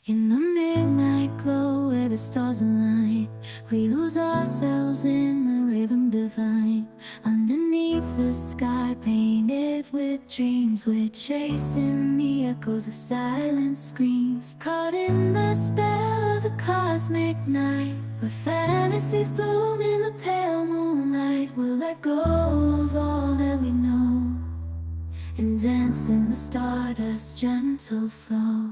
In the midnight glow where the stars align, we lose ourselves in the rhythm divine. Underneath the sky painted with dreams, we're chasing the echoes of silent screams. Caught in the spell of the cosmic night, where fantasies bloom in the pale moonlight. We'll let go of all that we know and dance in the stardust's gentle flow.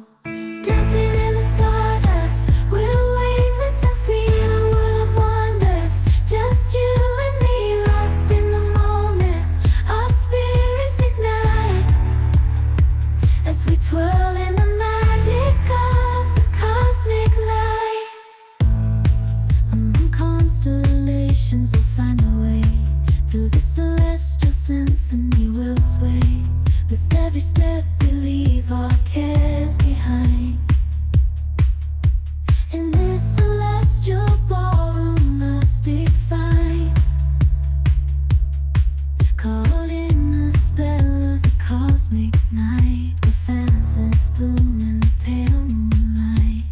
Dancing in the stardust, we're weightless and free in a world of wonders. Just you and me, lost in the moment. Our spirits ignite as we twirl in the magic of the cosmic light. Among constellations we'll find our way. Through the celestial symphony we'll sway. With every step we leave our cares behind. In this celestial ballroom, love's defined. Caught in the spell of the cosmic night, where fantasies bloom in the pale moonlight.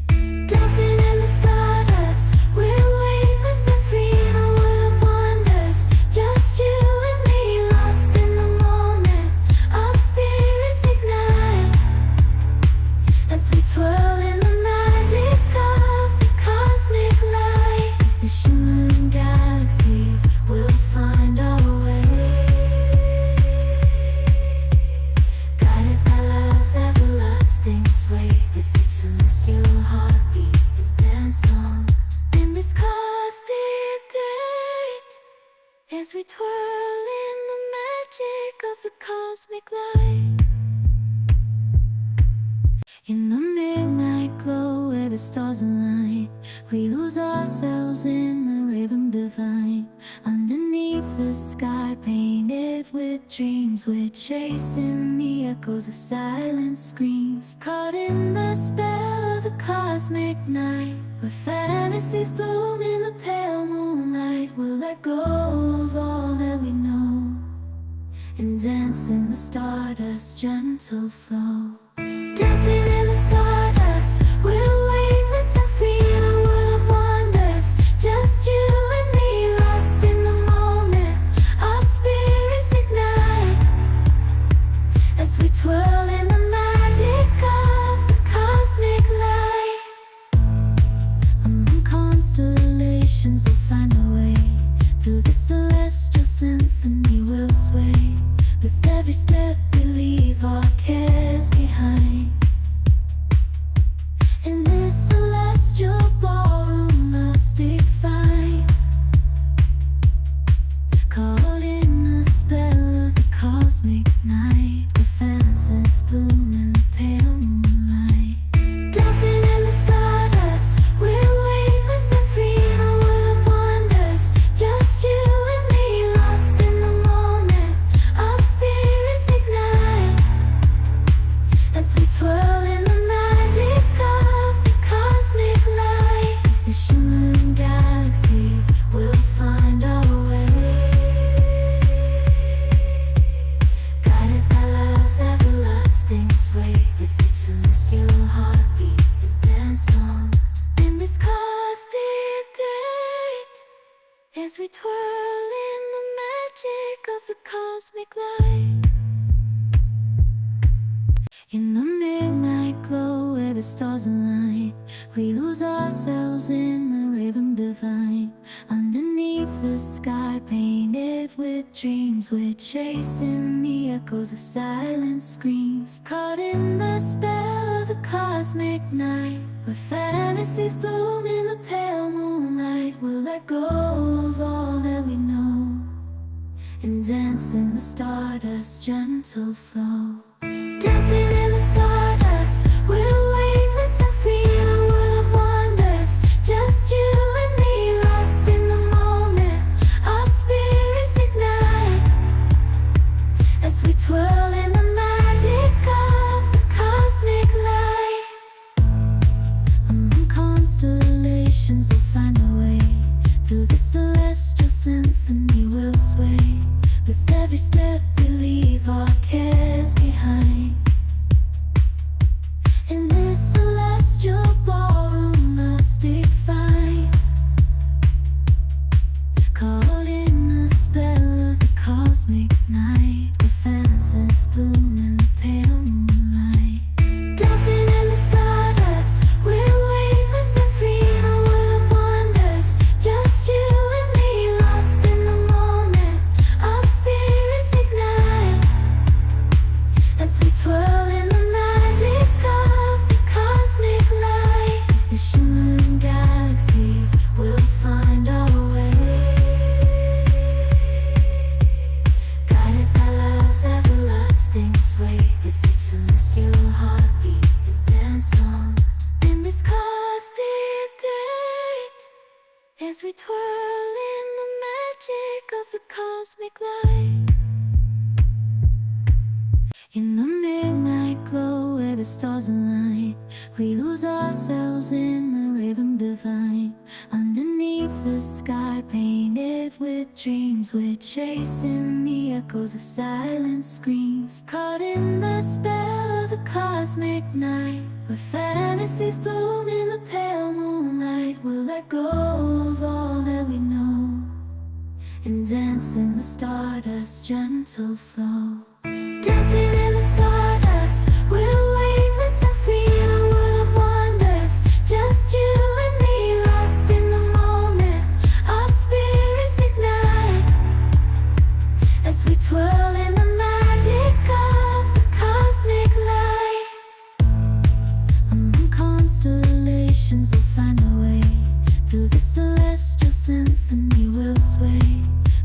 Dancing in the stardust, we're weightless and free in a world of wonders. Just you and me, lost in the moment. Our spirits ignite as we twirl in the magic of the cosmic light. The shimmering galaxies will find our way, guided by love's everlasting sway. With each celestial heartbeat we dance on in this cosmic gate, as we twirl in the magic of the cosmic light. In the midnight glow where the stars align, we lose ourselves in the rhythm divine. Underneath the sky painted with dreams, we're chasing the echoes of silent screams. Caught in the spell of the cosmic night, where fantasies bloom in the pale moonlight. We'll let go of all that we know and dance in the stardust's gentle flow. Dancing in the stardust, we're weightless and free in a world of wonders. Just you and me, lost in the moment. Our spirits ignite as we twirl in the magic of the cosmic light. Among constellations we'll find our way. Through the celestial symphony we'll sway. With every step we leave our cares behind. In this celestial ballroom, love's defined. Caught in the spell of the cosmic night, where fantasies bloom in the pale moonlight. Dancing in the stardust, we're weightless and free in a world of wonders. Just you and me, lost in the moment. Our spirits ignite as we twirl in the magic of the cosmic light. The shimmering galaxies will find our way, guided by love's everlasting sway. With each celestial heartbeat we dance on in this cosmic gate, as we twirl in the magic of the cosmic light. In the midnight glow where the stars align, we lose ourselves in the rhythm divine. Underneath the sky painted with dreams, we're chasing the echoes of silent screams. Caught in the spell of the cosmic night, where fantasies bloom in the pale moonlight. We'll let go of all that we know and dance in the stardust's gentle flow. Dancing in the stardust, we're weightless and free in a world of wonders. Just you and me, lost in the moment. Our spirits ignite as we twirl in the magic of the cosmic light. Among constellations we'll find our way. Through the celestial symphony we'll sway. With every step we leave our cares behind. In this celestial as we twirl in the magic of the cosmic light. In the midnight glow where the stars align, we lose ourselves in the rhythm divine. Underneath the sky painted with dreams, we're chasing the echoes of silent screams. Caught in the spell of the cosmic night, where fantasies bloom in the pale moonlight. We'll let go of all that we know and dance in the stardust's gentle flow. Dancing in the stardust, we're weightless and free in a world of wonders. Just you and me, lost in the moment. Our spirits ignite as we twirl in the magic of the cosmic light. Among constellations we'll find our way. Through the celestial symphony we'll sway.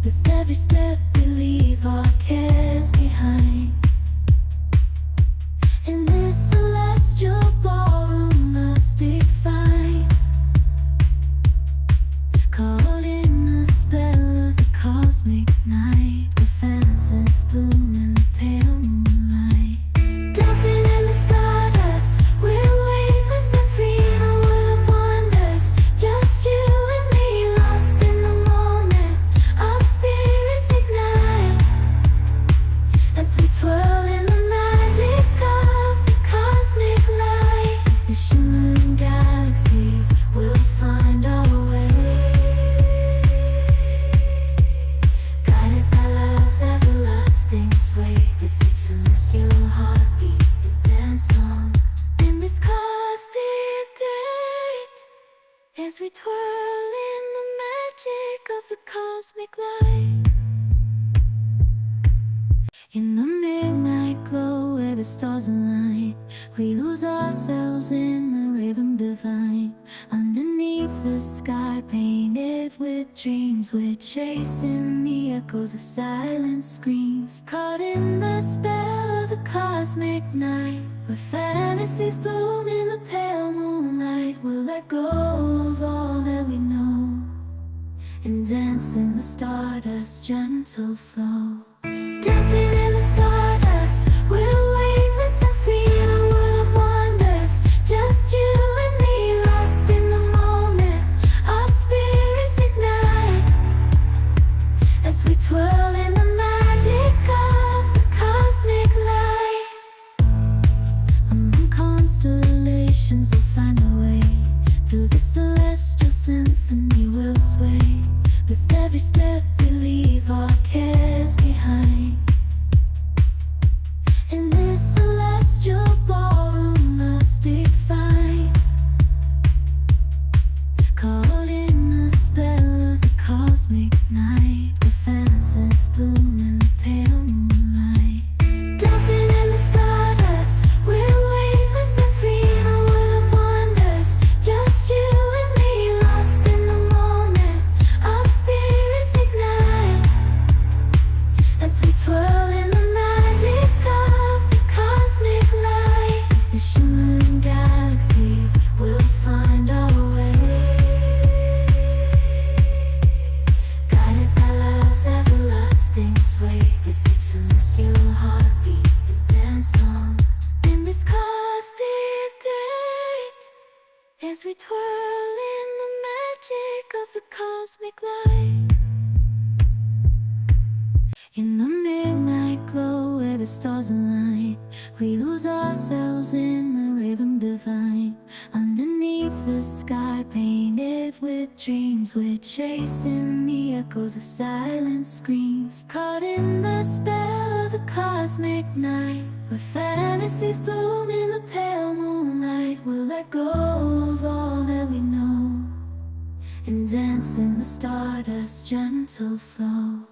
With every step we leave our cares behind. In this celestial ballroom, love's defined. Caught in the spell of the cosmic night, the fantasies bloom in the pale moonlight. Dancing in the stardust, we're weightless and free in a world of wonders. Just you and me, lost in the moment. Our spirits ignite as we twirl in the magic of the cosmic light. The shimmering galaxies will find our way, guided by love's everlasting sway. With each celestial heartbeat we dance on in this cosmic gate, as we twirl in the magic of the cosmic light. In the midnight glow where the stars align, we lose ourselves in the rhythm divine. Underneath the sky painted with dreams, we're chasing the echoes of silent screams. Caught in the spell of the cosmic night, where fantasies bloom in the pale moonlight. We'll let go of all that we know and dance in the stardust's gentle flow. Dancing in the stardust, we're weightless and free in a world of wonders. Just you and me, lost in the moment. Our spirits ignite as we twirl in the magic of the cosmic light. Among constellations we'll find our way. Through the celestial symphony we'll sway. With every step we leave our cares behind. In this celestial ballroom, love's defined. Caught in the spell of the cosmic night, the fantasies bloom in the pale moonlight. Dancing in the stardust, we're weightless and free in a world of wonders. Just you and me, lost in the moment. Our spirits ignite as we twirl in the magic of the cosmic light. The shimmering galaxies will find our way, guided by love's everlasting sway. With each celestial heartbeat we dance on in this cosmic gate, as we twirl in the magic of the cosmic light. In the midnight glow where the stars align, we lose ourselves in the rhythm divine. Underneath the sky painted with dreams, we're chasing the echoes of silent screams. Caught in the spell of the cosmic night, where fantasies bloom in the pale moonlight. We'll let go of all that we know and dance in the stardust's gentle flow.